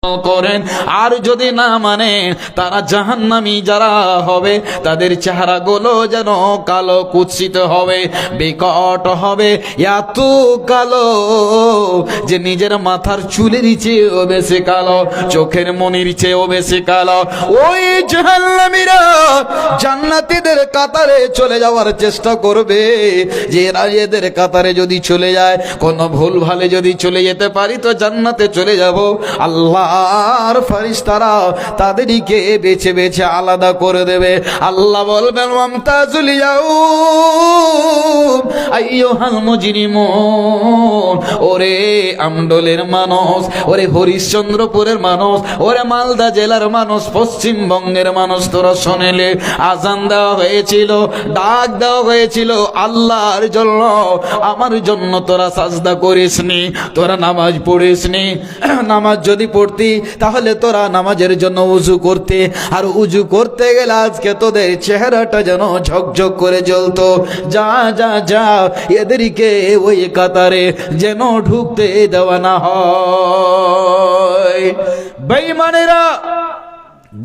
করেন, আর যদি না মানে তারা জাহান্নামী যারা হবে, তাদের চেহারাগুলো যেন কালো কুৎসিত হবে, বিকট হবে, এত কালো যে নিজের মাথার চুলের চেয়েও বেশি কালো, চোখের মনির চেয়েও বেশি কালো। ওই জাহান্নামীরা জান্নাতীদের কাতারে চলে যাওয়ার চেষ্টা করবে, যে এরা এদের কাতারে যদি চলে যায়, কোনো ভুল ভালে যদি চলে যেতে পারি তো জান্নাতে চলে যাব। আল্লাহর ফেরেশতারা তাদেরকে বেছে বেছে আলাদা করে দেবে। আল্লাহ বলবেন ওয়ামতাজুল ইয়াউম আইয়ুহাল মুজরিমুন, ওরে আমডলের মানুষ, ওরে হরিশ্চন্দ্রপুরের মানুষ, ওরে মালদা জেলার মানুষ, পশ্চিমবঙ্গের মানুষ, তোরা শোনেলে আজান দেওয়া হয়েছিল, ডাক দেওয়া হয়েছিল আল্লাহর জন্য, আমার জন্য তোরা সাজদা করিসনি, তোরা নামাজ পড়িসনি। নামাজ যদি পড়তি তাহলে তোরা নামাজের জন্য উজু করতে, আর উজু করতে গেলে আজকে তোদের চেহারাটা যেন ঝকঝক করে জ্বলতো। যা যা যা এদেরকে ওই কাতারে যেন ঢুকতে দেওয়া না হয়। বেঈমানেরা,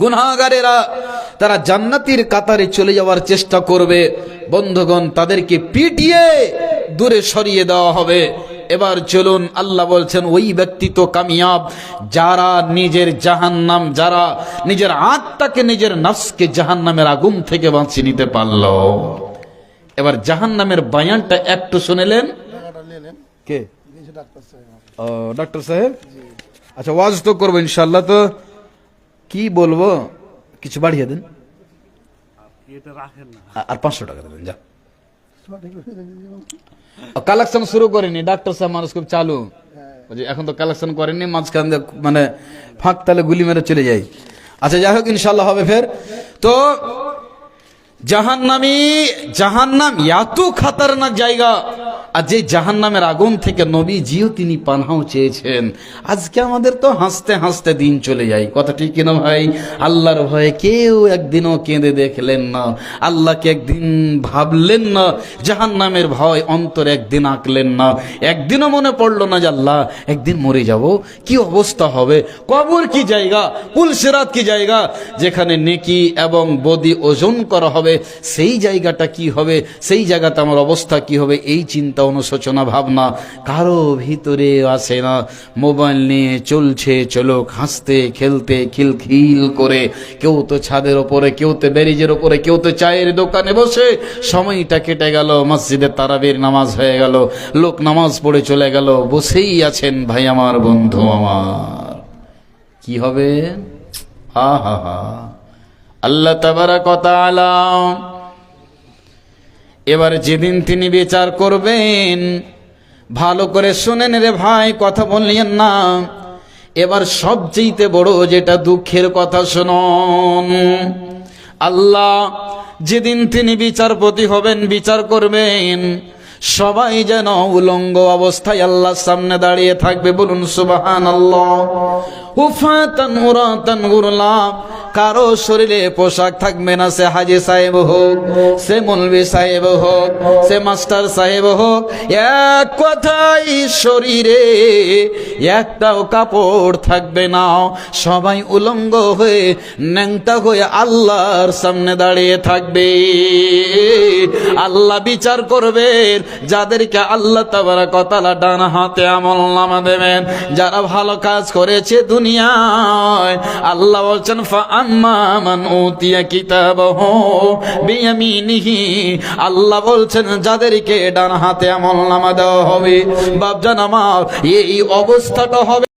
গুনাহগারেরা তারা জান্নাতীর কাতারে চলে যাওয়ার চেষ্টা করবে। বন্ধুগণ, তাদেরকে পিটিয়ে দূরে সরিয়ে দেওয়া হবে। এবার চলুন, আল্লাহ বলছেন ওই ব্যক্তি তো কামিয়াব যারা নিজের জাহান্নাম, যারা নিজের আত্মাকে, নিজের নফসকে জাহান্নামের আগুন থেকে বাঁচিয়ে নিতে পারল। এবার জাহান্নামের বায়ানটা একটু শুনেলেন কে? ডাক্তার সাহেব। আচ্ছা, ওয়াজ তো করবো ইনশাআল্লাহ, তো কি বলবো কিছু বাড়িয়ে দেন, আর 500 টাকা দেবেন। যা, কালেকশন শুরু করেনি ডাক্তার সাহেব, মানুষ খুব চালু, এখন তো কালেকশন করেনি, মাঝখান দিয়ে মানে ফাঁক তালে গুলি মেরে চলে যাই। আচ্ছা, যাই হোক, ইনশাল্লাহ হবে ফের। তো জাহান্নাম এত খাতারনাক জায়গা, আর যে জাহান্নামের আগুন থেকে নবীজিও তিনি পানাহ চেয়েছেন। আজকে আমাদের তো হাসতে হাসতে দিন চলে যায়, কথা ঠিক কিনা ভাই? আল্লাহর ভয়ে কেউ একদিনও কেঁদে দেখলেন না, আল্লাহকে একদিন ভাবলেন না, জাহান্নামের ভয় অন্তরে একদিন আঁকলেন না, একদিনও মনে পড়লো না যে আল্লাহ একদিন মরে যাব, কি অবস্থা হবে, কবর কি জায়গা, পুলসিরাত কি জায়গা, যেখানে নেকি এবং বদি ওজন করা হবে, সেই জায়গাটা কি হবে, সেই জায়গাতে আমার অবস্থা কি হবে, এই চিন্তা অনুশোচনা ভাবনা কারো ভিতরে আসে না। মোবাইল নিয়ে চলছে চলুক, হাসতে খেলতে খিলখিল করে, কেউ তো ছাদের ওপরে, কেউ তো ব্যারিজের ওপরে, কেউ তো চায়ের দোকানে বসে সময়টা কেটে গেল, মসজিদে তারাবির নামাজ হয়ে গেল, লোক নামাজ পড়ে চলে গেল, বসেই আছেন ভাই আমার, বন্ধু আমার, কি হবে? হা হা হা। আল্লাহ তাবারাক ওয়া তাআলা এবার যেদিন তিনি বিচার করবেন, ভালো করে শুনেন রে ভাই, কথা বললেন না। এবার সবচেয়ে বড় যেটা দুঃখের কথা শুনুন, আল্লাহ যেদিন তিনি বিচারপতি হবেন, বিচার করবেন, সবাই যেন উলঙ্গ অবস্থায় আল্লাহর সামনে দাঁড়িয়ে থাকবে। বলুন সুবহানাল্লাহ। উফাতান উরাতান গুরলা, কারো শরীরে পোশাক থাকবে না, সে হাজি সাহেব হোক, সে মৌলভী সাহেব হোক, সে মাস্টার সাহেব হোক, এক কথাই শরীরে একটাও কাপড় থাকবে না, সবাই উলঙ্গ হয়ে ন্যাংটা হয়ে আল্লাহর সামনে দাঁড়িয়ে থাকবে। আল্লাহ বিচার করবেন, যাদেরকে আল্লাহ তাবারাক ওয়া তাআলা ডান হাতে আমলনামা দেবেন, যারা ভালো কাজ করেছে দুনিয়ায়, আল্লাহ বলছেন ফা আম্মা মান উতিয়া কিতাবাহু বিয়ামিনিহি, আল্লাহ বলছেন যাদেরকে ডান হাতে আমলনামা দেওয়া হবে, বাপজান আমার এই অবস্থাটা হবে।